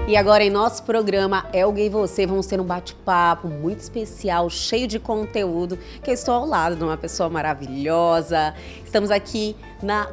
E agora em nosso programa Elga e Você, vamos ter um bate-papo muito especial, cheio de conteúdo, que eu estou ao lado de uma pessoa maravilhosa. Estamos aqui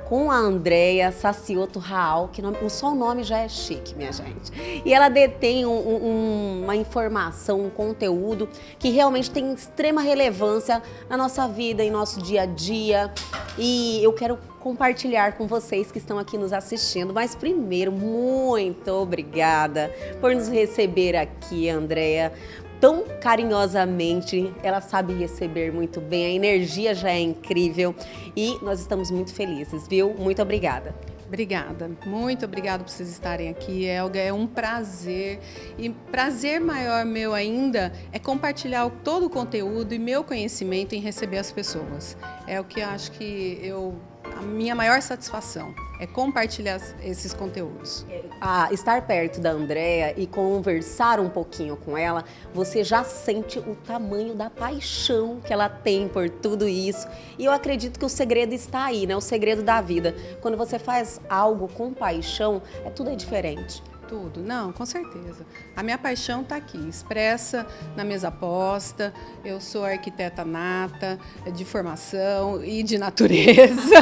com a Andréia Sacioto Raal, que só o nome já é chique, minha gente. E ela detém uma informação, um conteúdo que realmente tem extrema relevância na nossa vida, em nosso dia a dia. E eu quero compartilhar com vocês que estão aqui nos assistindo. Mas primeiro, muito obrigada por nos receber aqui, Andréia, tão carinhosamente. Ela sabe receber muito bem, a energia já é incrível e nós estamos muito felizes, viu? Muito obrigada. Obrigada, muito obrigada por vocês estarem aqui, Elga, é um prazer e prazer maior meu ainda é compartilhar todo o conteúdo e meu conhecimento em receber as pessoas. É o que eu acho que a minha maior satisfação é compartilhar esses conteúdos. Estar perto da Andréia e conversar um pouquinho com ela, você já sente o tamanho da paixão que ela tem por tudo isso. E eu acredito que o segredo está aí, né? O segredo da vida. Quando você faz algo com paixão, tudo é diferente. Tudo, não, com certeza. A minha paixão está aqui, expressa na mesa posta. Eu sou arquiteta nata, de formação e de natureza.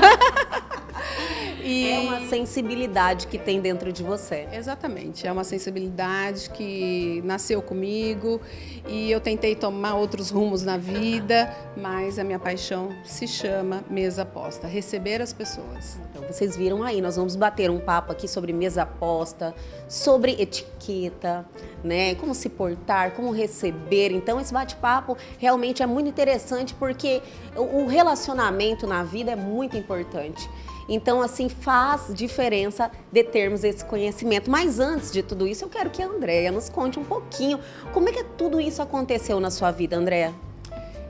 É uma sensibilidade que tem dentro de você. Exatamente, é uma sensibilidade que nasceu comigo e eu tentei tomar outros rumos na vida, mas a minha paixão se chama mesa posta, receber as pessoas. Então, vocês viram aí, nós vamos bater um papo aqui sobre mesa posta, sobre etiqueta, né? Como se portar, como receber. Então, esse bate-papo realmente é muito interessante porque o relacionamento na vida é muito importante. Então, assim, faz diferença de termos esse conhecimento. Mas antes de tudo isso, eu quero que a Andréia nos conte um pouquinho como é que tudo isso aconteceu na sua vida, Andréia.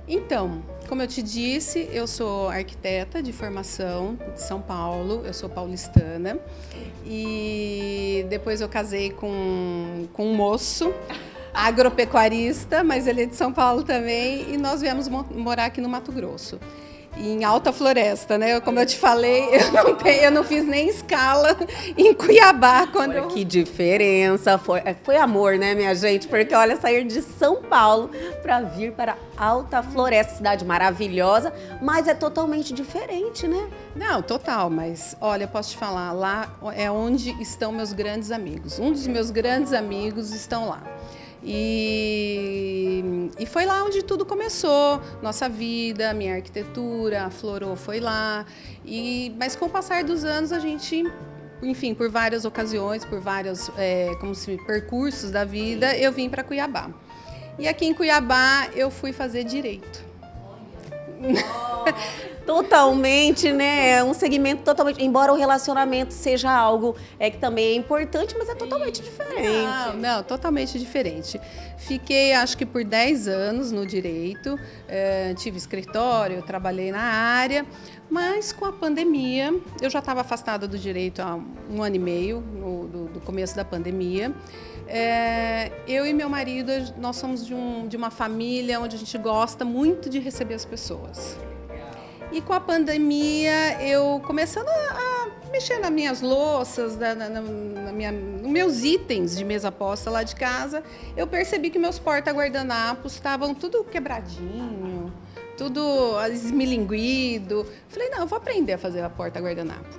Então, como eu te disse, eu sou arquiteta de formação de São Paulo, eu sou paulistana e depois eu casei com um moço agropecuarista, mas ele é de São Paulo também e nós viemos morar aqui no Mato Grosso. Em Alta Floresta, né? Como eu te falei, eu não fiz nem escala em Cuiabá. Que diferença, foi amor, né, minha gente? Porque olha, sair de São Paulo para vir para Alta Floresta, cidade maravilhosa, mas é totalmente diferente, né? Não, total, mas olha, eu posso te falar, lá é onde estão meus grandes amigos. Um dos meus grandes amigos estão lá. E foi lá onde tudo começou, nossa vida, minha arquitetura, aflorou, foi lá. Mas com o passar dos anos a gente, enfim, por várias ocasiões, por vários percursos da vida, eu vim para Cuiabá. E aqui em Cuiabá eu fui fazer direito. Totalmente, né? Um segmento totalmente. Embora o relacionamento seja algo que também é importante, mas é totalmente diferente. Não, totalmente diferente. Fiquei, acho que por 10 anos no direito, tive escritório, trabalhei na área, mas com a pandemia, eu já estava afastada do direito há 1 ano e meio, do começo da pandemia. Eu e meu marido, nós somos de uma família onde a gente gosta muito de receber as pessoas. E com a pandemia, eu começando a mexer nas minhas louças, nos meus itens de mesa posta lá de casa, eu percebi que meus porta-guardanapos estavam tudo quebradinho, tudo esmilinguido. Falei, não, eu vou aprender a fazer a porta-guardanapo.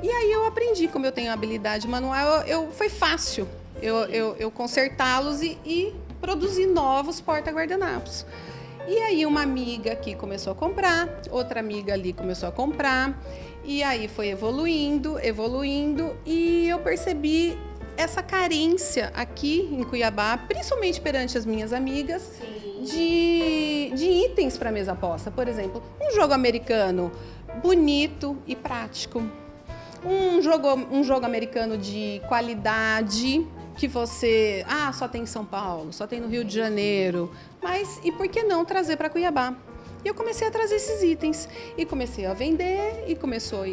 E aí eu aprendi, como eu tenho habilidade manual, foi fácil eu consertá-los e produzir novos porta-guardanapos. E aí uma amiga aqui começou a comprar, outra amiga ali começou a comprar, e aí foi evoluindo, e eu percebi essa carência aqui em Cuiabá, principalmente perante as minhas amigas, de itens para mesa posta. Por exemplo, um jogo americano bonito e prático. Um jogo americano de qualidade, que você, só tem em São Paulo, só tem no Rio de Janeiro, mas e por que não trazer para Cuiabá? E eu comecei a trazer esses itens e comecei a vender e começou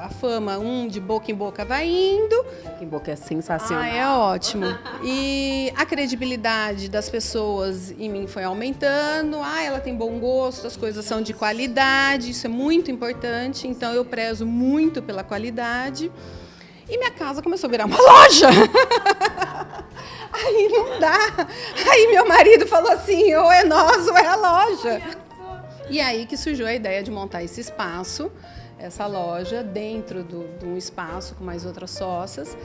a fama, de boca em boca vai indo. Que boca é sensacional. É ótimo. E a credibilidade das pessoas em mim foi aumentando. Ela tem bom gosto, as coisas são de qualidade, isso é muito importante. Então eu prezo muito pela qualidade. E minha casa começou a virar uma loja. Aí não dá. Aí meu marido falou assim, ou é nós ou é a loja. E aí que surgiu a ideia de montar esse espaço, essa loja, dentro de um espaço com mais outras sócias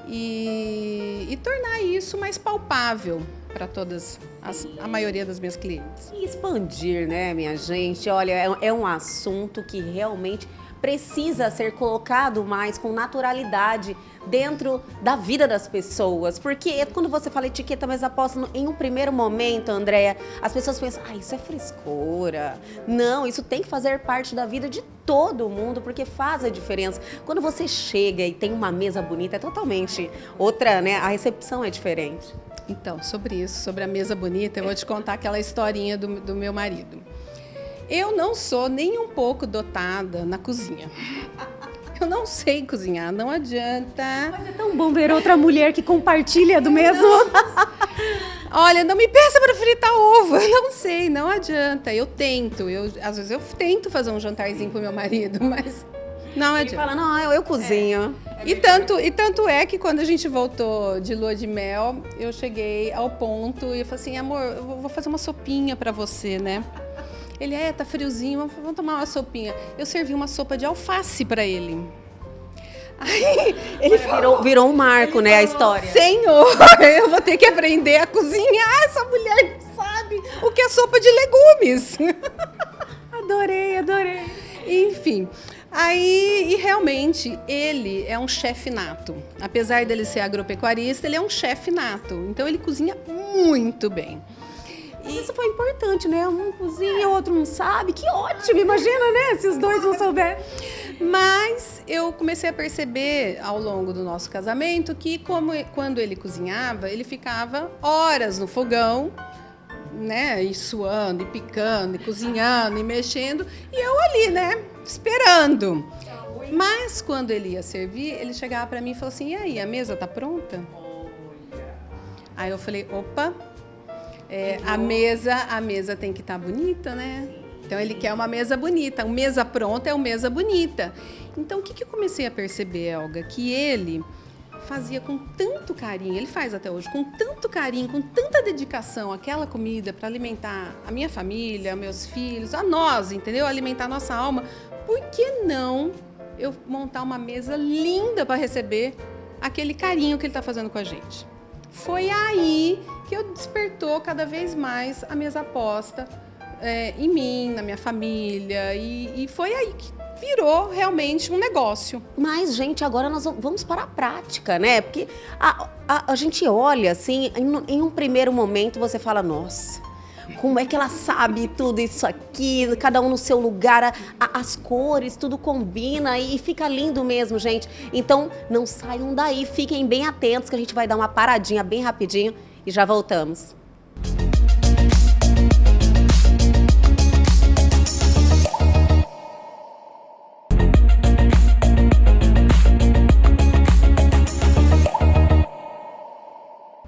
e tornar isso mais palpável para a maioria das minhas clientes. E expandir, né, minha gente? Olha, é um assunto que realmente precisa ser colocado mais com naturalidade dentro da vida das pessoas. Porque quando você fala etiqueta, mas aposto em um primeiro momento, Andréa, as pessoas pensam, isso é frescura. Não, isso tem que fazer parte da vida de todo mundo, porque faz a diferença. Quando você chega e tem uma mesa bonita, é totalmente outra, né? A recepção é diferente. Então, sobre isso, sobre a mesa bonita, eu vou te contar aquela historinha do meu marido. Eu não sou nem um pouco dotada na cozinha. Eu não sei cozinhar, não adianta. Mas é tão bom ver outra mulher que compartilha do mesmo. Olha, não me peça para fritar ovo, eu não sei, não adianta. Às vezes eu tento fazer um jantarzinho pro meu marido, mas não adianta. Ele fala, não, eu cozinho. E tanto é que quando a gente voltou de lua de mel, eu cheguei ao ponto e eu falei assim, amor, eu vou fazer uma sopinha para você, né? Ele, tá friozinho, vamos tomar uma sopinha. Eu servi uma sopa de alface para ele. Aí ele virou um marco, né, a história. Senhor, eu vou ter que aprender a cozinhar. Essa mulher sabe o que é sopa de legumes. Adorei. Enfim, e realmente ele é um chefe nato. Apesar dele ser agropecuarista, ele é um chefe nato. Então ele cozinha muito bem. E isso foi importante, né? Um cozinha, o outro não sabe. Que ótimo, imagina, né? Se os dois não souberem. Mas eu comecei a perceber ao longo do nosso casamento que quando ele cozinhava, ele ficava horas no fogão, né? E suando, e picando, e cozinhando, e mexendo. E eu ali, né? Esperando. Mas quando ele ia servir, ele chegava para mim e falou assim, e aí, a mesa tá pronta? Aí eu falei, opa... a mesa tem que estar bonita, né? Então ele quer uma mesa bonita. Uma mesa pronta é uma mesa bonita. Então o que eu comecei a perceber, Elga? Que ele fazia com tanto carinho, ele faz até hoje, com tanto carinho, com tanta dedicação aquela comida para alimentar a minha família, meus filhos, a nós, entendeu? Alimentar a nossa alma. Por que não eu montar uma mesa linda para receber aquele carinho que ele está fazendo com a gente? Foi aí que eu despertou cada vez mais a mesa aposta em mim, na minha família, e foi aí que virou realmente um negócio. Mas, gente, agora nós vamos para a prática, né? Porque a gente olha assim, em um primeiro momento você fala, nossa, como é que ela sabe tudo isso aqui, cada um no seu lugar, as cores, tudo combina e fica lindo mesmo, gente. Então, não saiam daí, fiquem bem atentos que a gente vai dar uma paradinha bem rapidinho e já voltamos.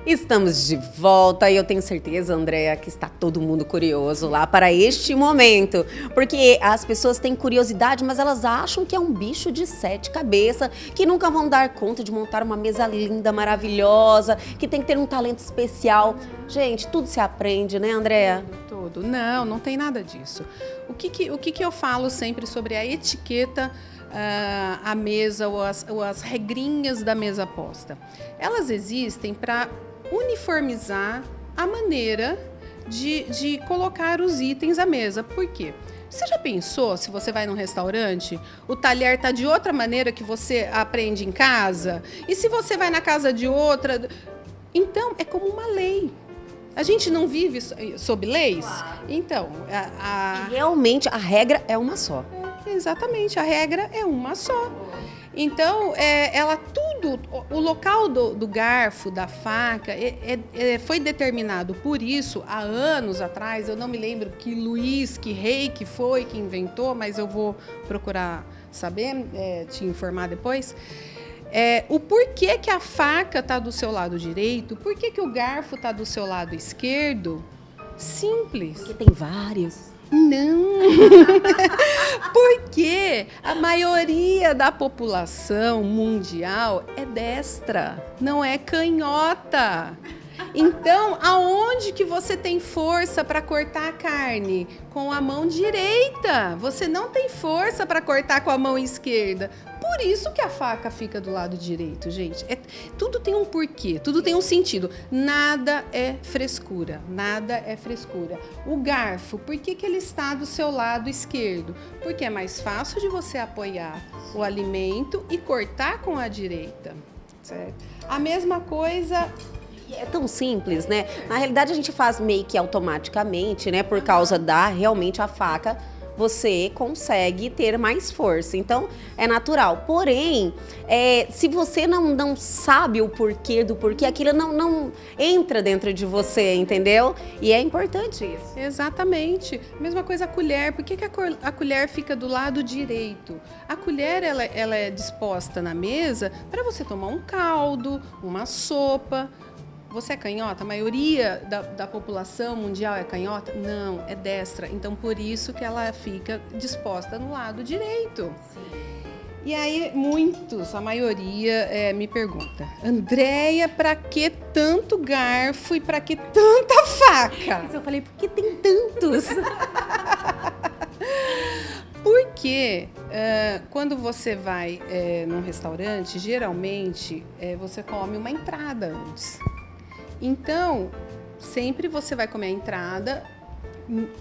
Estamos de volta e eu tenho certeza, Andréa, que está todo mundo curioso lá para este momento. Porque as pessoas têm curiosidade, mas elas acham que é um bicho de 7 cabeças, que nunca vão dar conta de montar uma mesa linda, maravilhosa, que tem que ter um talento especial. Gente, tudo se aprende, né, Andréa? Tudo. Não tem nada disso. O que eu falo sempre sobre a etiqueta, a mesa ou as regrinhas da mesa posta? Elas existem para uniformizar a maneira de colocar os itens à mesa. Por quê? Você já pensou, se você vai num restaurante, o talher tá de outra maneira que você aprende em casa? E se você vai na casa de outra? Então, é como uma lei. A gente não vive sob leis? Claro. Então, realmente, a regra é uma só. Exatamente, a regra é uma só. Então, o local do garfo, da faca, foi determinado por isso há anos atrás. Eu não me lembro que rei que foi que inventou, mas eu vou procurar saber, te informar depois, o porquê que a faca está do seu lado direito, por que o garfo está do seu lado esquerdo. Simples. Porque tem vários. Não, porque a maioria da população mundial é destra, não é canhota. Então, aonde que você tem força para cortar a carne? Com a mão direita. Você não tem força para cortar com a mão esquerda. Por isso que a faca fica do lado direito, gente. Tudo tem um porquê, tudo tem um sentido. Nada é frescura, nada é frescura. O garfo, por que ele está do seu lado esquerdo? Porque é mais fácil de você apoiar o alimento e cortar com a direita, certo? A mesma coisa... É tão simples, né? Na realidade, a gente faz meio que automaticamente, né? Por causa da, realmente, a faca, você consegue ter mais força. Então, é natural. Porém, se você não sabe o porquê do porquê, aquilo não entra dentro de você, entendeu? E é importante isso. Exatamente. Mesma coisa a colher. Por que a colher fica do lado direito? A colher, ela é disposta na mesa para você tomar um caldo, uma sopa. Você é canhota? A maioria da população mundial é canhota? Não, é destra. Então, por isso que ela fica disposta no lado direito. Sim. E aí, a maioria, me pergunta, Andréia, para que tanto garfo e para que tanta faca? Isso eu falei, por que tem tantos? Porque quando você vai num restaurante, geralmente você come uma entrada antes. Então, sempre você vai comer a entrada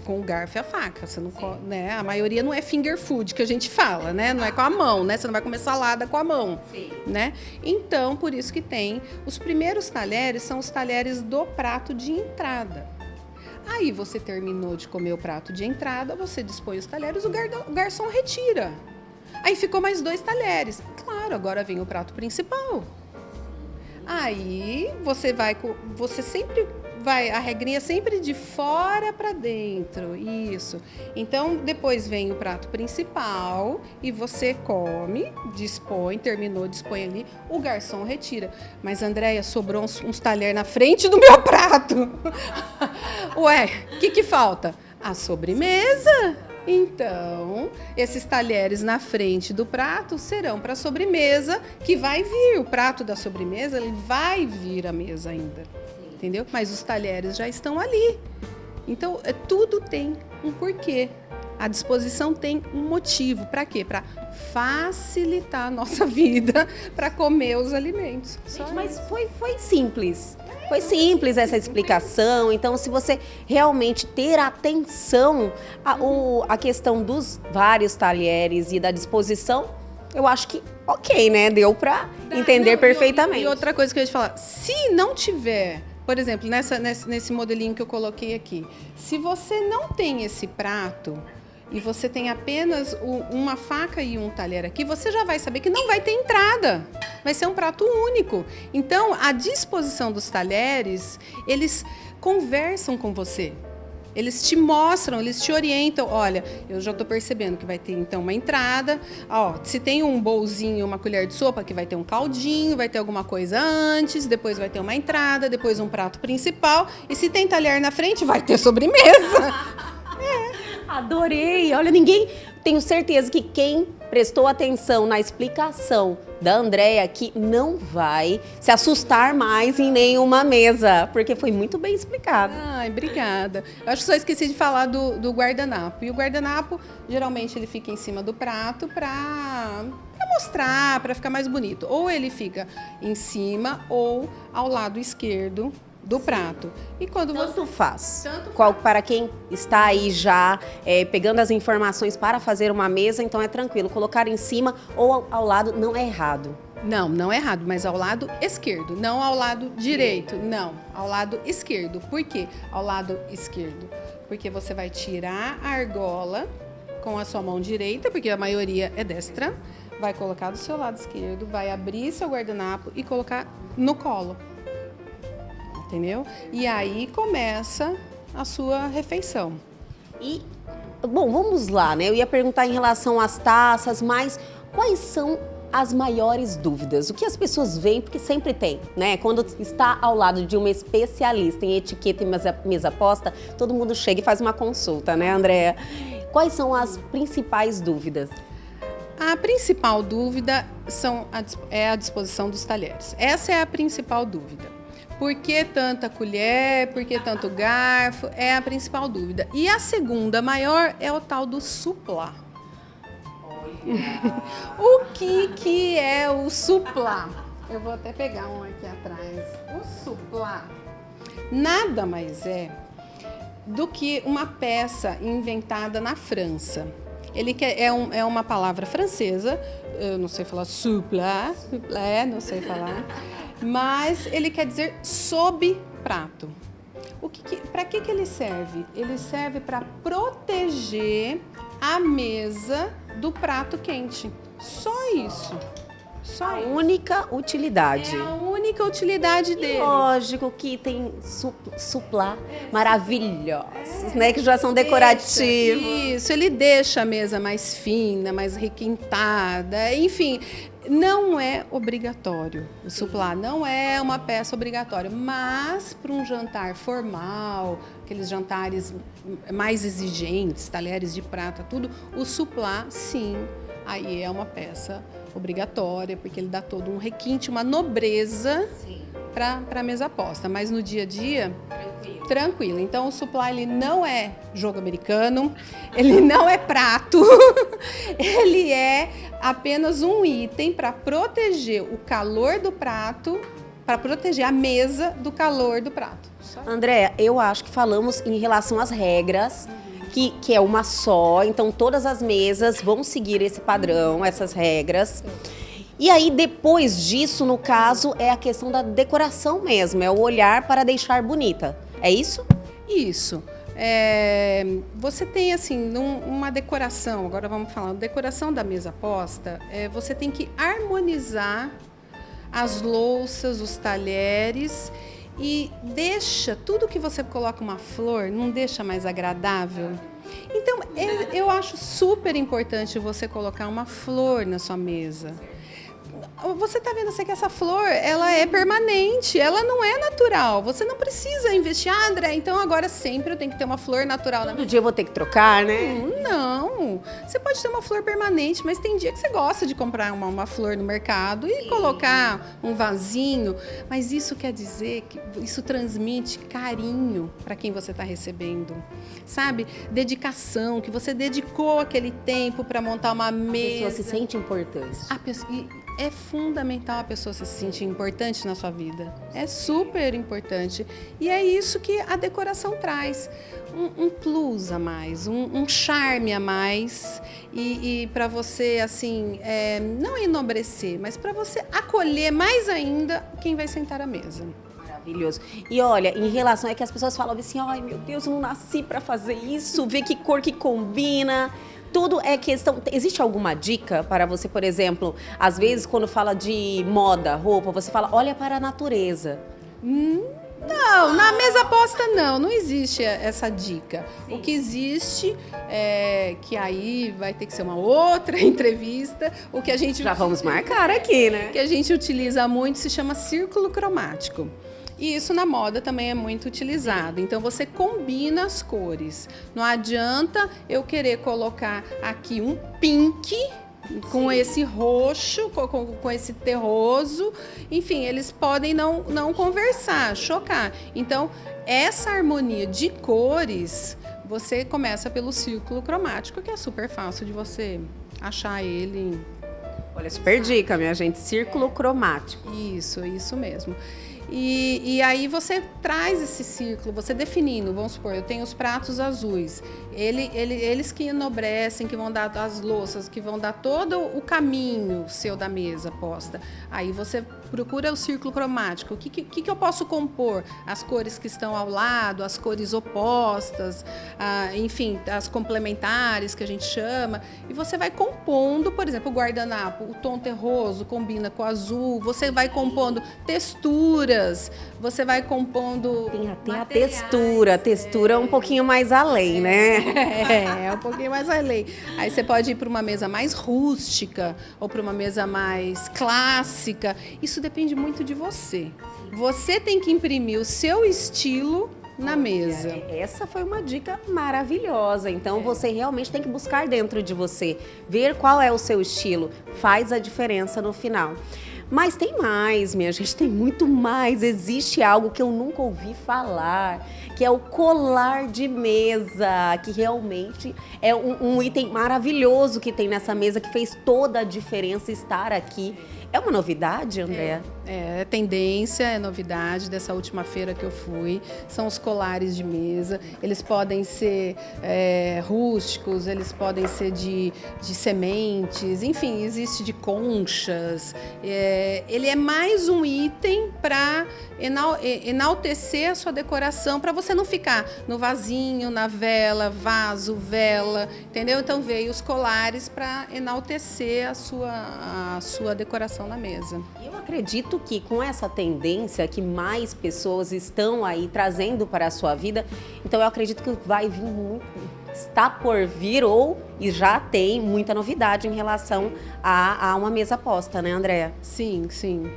com o garfo e a faca. Você não né? A maioria não é finger food que a gente fala, né? Não é com a mão, né? Você não vai comer salada com a mão, sim, né? Então, por isso que tem os primeiros talheres, são os talheres do prato de entrada. Aí você terminou de comer o prato de entrada, você dispõe os talheres, o garçom retira. Aí ficou mais 2 talheres. Claro, agora vem o prato principal. Aí você sempre vai, a regrinha sempre de fora para dentro, isso. Então, depois vem o prato principal e você come, dispõe, terminou, dispõe ali, o garçom retira. Mas, Andréia, sobrou uns talheres na frente do meu prato. Ué, o que falta? A sobremesa. Então, esses talheres na frente do prato serão para a sobremesa que vai vir. O prato da sobremesa, ele vai vir à mesa ainda, entendeu? Mas os talheres já estão ali. Então, tudo tem um porquê. A disposição tem um motivo. Para quê? Para facilitar a nossa vida, para comer os alimentos. Gente, mas foi simples. Foi simples essa explicação. Então, se você realmente ter atenção à questão dos vários talheres e da disposição, eu acho que ok, né? Deu para entender perfeitamente. E outra coisa que eu ia te falar, se não tiver, por exemplo, nesse modelinho que eu coloquei aqui, se você não tem esse prato e você tem apenas uma faca e um talher aqui, você já vai saber que não vai ter entrada. Vai ser um prato único. Então, a disposição dos talheres, eles conversam com você. Eles te mostram, eles te orientam. Olha, eu já estou percebendo que vai ter, então, uma entrada. Ó, se tem um bolzinho, uma colher de sopa, que vai ter um caldinho, vai ter alguma coisa antes, depois vai ter uma entrada, depois um prato principal. E se tem talher na frente, vai ter sobremesa. Adorei! Olha, tenho certeza que quem prestou atenção na explicação da Andréia aqui não vai se assustar mais em nenhuma mesa, porque foi muito bem explicado. Ai, obrigada. Eu acho que só esqueci de falar do guardanapo. E o guardanapo, geralmente, ele fica em cima do prato para mostrar, para ficar mais bonito. Ou ele fica em cima ou ao lado esquerdo do prato. E quando Tanto faz. Para quem está aí já pegando as informações para fazer uma mesa, então é tranquilo. Colocar em cima ou ao lado não é errado. Não é errado, mas ao lado esquerdo, não ao lado direito. Não, ao lado esquerdo. Por quê? Ao lado esquerdo. Porque você vai tirar a argola com a sua mão direita, porque a maioria é destra, vai colocar do seu lado esquerdo, vai abrir seu guardanapo e colocar no colo. Entendeu? E aí começa a sua refeição. E Bom, vamos lá, né? Eu ia perguntar em relação às taças, mas quais são as maiores dúvidas? O que as pessoas veem, porque sempre tem, né? Quando está ao lado de uma especialista em etiqueta e mesa posta, todo mundo chega e faz uma consulta, né, Andréa? Quais são as principais dúvidas? A principal dúvida é a disposição dos talheres. Essa é a principal dúvida. Por que tanta colher? Por que tanto garfo? É a principal dúvida. E a segunda maior é o tal do suplá. O que é o suplá? Eu vou até pegar um aqui atrás. O suplá nada mais é do que uma peça inventada na França. Ele é uma palavra francesa, eu não sei falar suplá, não sei falar, mas ele quer dizer sob prato. Para que ele serve? Ele serve para proteger a mesa do prato quente. Só isso. A única utilidade. É a única utilidade dele. Lógico que tem suplá maravilhosos, né? Que já são decorativos. Isso, ele deixa a mesa mais fina, mais requintada, enfim. Não é obrigatório. O suplá não é uma peça obrigatória, mas para um jantar formal, aqueles jantares mais exigentes, talheres de prata, tudo, o suplá, sim, aí é uma peça obrigatória, porque ele dá todo um requinte, uma nobreza para a mesa posta. Mas no dia a dia, tranquilo. Então o suplá, ele não é jogo americano, ele não é prato, ele é apenas um item para proteger o calor do prato, para proteger a mesa do calor do prato. Andréa, eu acho que falamos em relação às regras, que é uma só, então todas as mesas vão seguir esse padrão, essas regras. E aí, depois disso, no caso, é a questão da decoração mesmo, é o olhar para deixar bonita. É isso? Isso. Você tem, assim, uma decoração, agora vamos falar, decoração da mesa posta, você tem que harmonizar as louças, os talheres e deixa, tudo que você coloca uma flor, não deixa mais agradável? Então, eu acho super importante você colocar uma flor na sua mesa. Você está vendo, que essa flor, ela é permanente, ela não é natural. Você não precisa investir, André, então agora sempre eu tenho que ter uma flor natural. Todo dia eu vou ter que trocar, né? Não, você pode ter uma flor permanente, mas tem dia que você gosta de comprar uma flor no mercado e colocar um vasinho. Mas isso quer dizer que isso transmite carinho para quem você está recebendo, sabe? Dedicação, que você dedicou aquele tempo para montar uma mesa. A pessoa se sente importante. É fundamental a pessoa se sentir importante na sua vida. É super importante. E é isso que a decoração traz. Um plus a mais, um charme a mais. E para você, assim, não enobrecer, mas para você acolher mais ainda quem vai sentar à mesa. Maravilhoso. E olha, em relação a que as pessoas falam assim, ai meu Deus, eu não nasci para fazer isso, ver que cor que combina. Tudo é questão... Existe alguma dica para você, por exemplo, às vezes quando fala de moda, roupa, você fala, olha para a natureza. Não, na mesa posta não existe essa dica. Sim. O que existe que aí vai ter que ser uma outra entrevista, o que a gente... Já vamos marcar aqui, né? O que a gente utiliza muito se chama círculo cromático. E isso na moda também é muito utilizado. Então você combina as cores. Não adianta eu querer colocar aqui um pink com esse roxo, com esse terroso. Enfim, eles podem não conversar, chocar. Então, essa harmonia de cores, você começa pelo círculo cromático, que é super fácil de você achar ele. Olha, super dica, minha gente. Círculo cromático. Isso mesmo. E aí você traz esse círculo, você definindo, vamos supor, eu tenho os pratos azuis, eles que enobrecem, que vão dar as louças, que vão dar todo o caminho seu da mesa posta. Aí você procura o círculo cromático, o que eu posso compor? As cores que estão ao lado, as cores opostas, enfim, as complementares que a gente chama, e você vai compondo, por exemplo, o guardanapo, o tom terroso combina com o azul, você vai compondo textura, texturas, você vai compondo... Tem até materiais. a textura é um pouquinho mais além, né? É um pouquinho mais além. Aí você pode ir para uma mesa mais rústica ou para uma mesa mais clássica. Isso depende muito de você. Você tem que imprimir o seu estilo na mesa. Essa foi uma dica maravilhosa. Então você realmente tem que buscar dentro de você, ver qual é o seu estilo, faz a diferença no final. Mas tem mais, minha gente, tem muito mais. Existe algo que eu nunca ouvi falar, que é o colar de mesa, que realmente é um item maravilhoso que tem nessa mesa, que fez toda a diferença estar aqui. É uma novidade, Andréa? É tendência, é novidade dessa última feira que eu fui. São os colares de mesa. Eles podem ser rústicos, eles podem ser de sementes, enfim, existe de conchas. Ele é mais um item para enaltecer a sua decoração, para você não ficar no vasinho, na vela, vaso, vela, entendeu? Então veio os colares para enaltecer a sua decoração na mesa. Eu acredito que com essa tendência que mais pessoas estão aí trazendo para a sua vida, então eu acredito que vai vir muito, está por vir e já tem muita novidade em relação a uma mesa posta, né, Andréa? Sim, sim.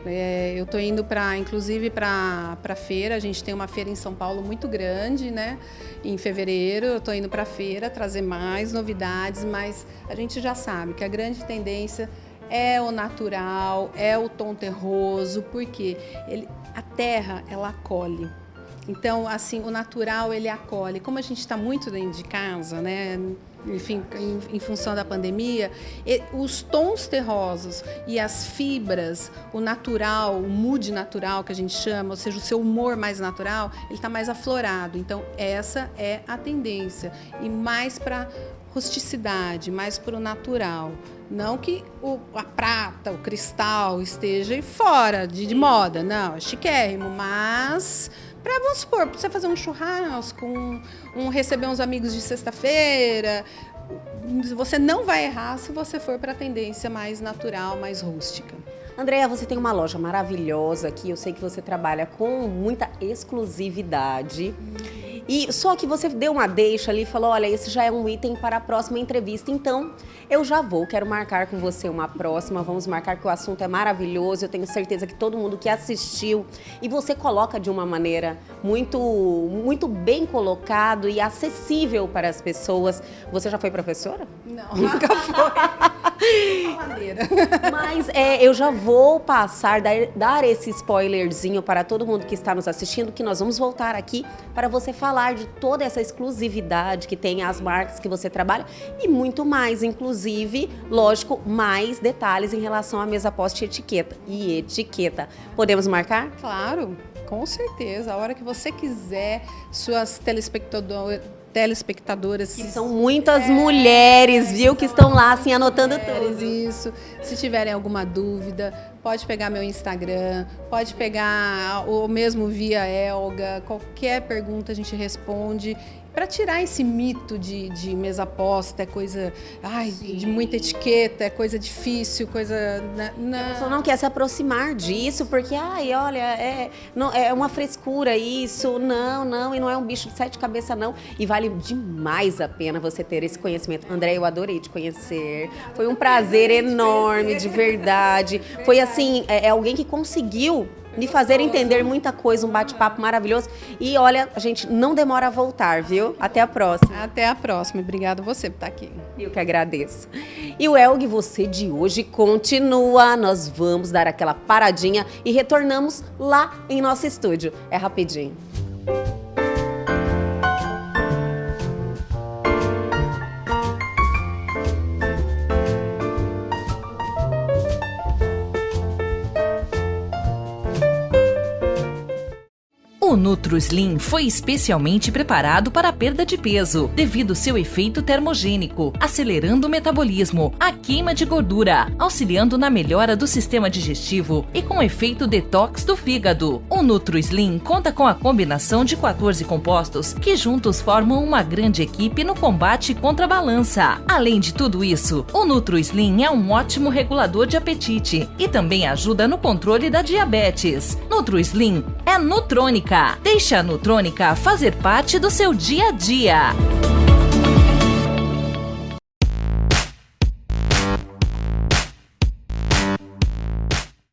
Eu estou indo inclusive para a feira. A gente tem uma feira em São Paulo muito grande, né? Em fevereiro eu estou indo para a feira trazer mais novidades, mas a gente já sabe que a grande tendência é o natural, é o tom terroso, porque a terra, ela acolhe. Então, assim, o natural, ele acolhe. Como a gente está muito dentro de casa, né? Enfim, em função da pandemia, os tons terrosos e as fibras, o natural, o mood natural que a gente chama, ou seja, o seu humor mais natural, ele está mais aflorado. Então, essa é a tendência. E mais para rusticidade, mais para o natural. Não que a prata, o cristal esteja fora de moda, não, é chiquérrimo, mas vamos supor, para você fazer um churrasco, receber uns amigos de sexta-feira, você não vai errar se você for para a tendência mais natural, mais rústica. Andréa, você tem uma loja maravilhosa aqui, eu sei que você trabalha com muita exclusividade. E só que você deu uma deixa ali e falou, olha, esse já é um item para a próxima entrevista, então eu já quero marcar com você uma próxima, vamos marcar que o assunto é maravilhoso, eu tenho certeza que todo mundo que assistiu, e você coloca de uma maneira muito, muito bem colocado e acessível para as pessoas. Você já foi professora? Não, nunca foi. Maneira. Mas eu já vou passar, dar esse spoilerzinho para todo mundo que está nos assistindo, que nós vamos voltar aqui para você falar de toda essa exclusividade que tem as marcas que você trabalha e muito mais, inclusive, lógico, mais detalhes em relação à mesa posta e etiqueta. Podemos marcar? Claro, com certeza. A hora que você quiser, suas telespectadoras. Que são muitas mulheres, viu? Que estão lá, assim, anotando tudo. Isso. Se tiverem alguma dúvida, pode pegar meu Instagram, pode pegar ou mesmo via Elga. Qualquer pergunta a gente responde. Para tirar esse mito de mesa posta, é coisa de muita etiqueta, é coisa difícil, coisa... A pessoa não quer se aproximar disso, porque, olha, é uma frescura isso, não, e não é um bicho de 7 cabeças, não. E vale demais a pena você ter esse conhecimento. André, eu adorei te conhecer, foi um prazer enorme, de verdade. Foi assim, alguém que conseguiu me fazer entender muita coisa, um bate-papo maravilhoso. E olha, a gente não demora a voltar, viu? Até a próxima. Até a próxima. Obrigada você por estar aqui. Eu que agradeço. E o Elg Você de hoje continua. Nós vamos dar aquela paradinha e retornamos lá em nosso estúdio. É rapidinho. O NutroSlim foi especialmente preparado para a perda de peso, devido ao seu efeito termogênico, acelerando o metabolismo, a queima de gordura, auxiliando na melhora do sistema digestivo e com efeito detox do fígado. O NutroSlim conta com a combinação de 14 compostos que juntos formam uma grande equipe no combate contra a balança. Além de tudo isso, o NutroSlim é um ótimo regulador de apetite e também ajuda no controle da diabetes. NutroSlim é Nutrônica. Deixa a Nutrônica fazer parte do seu dia a dia.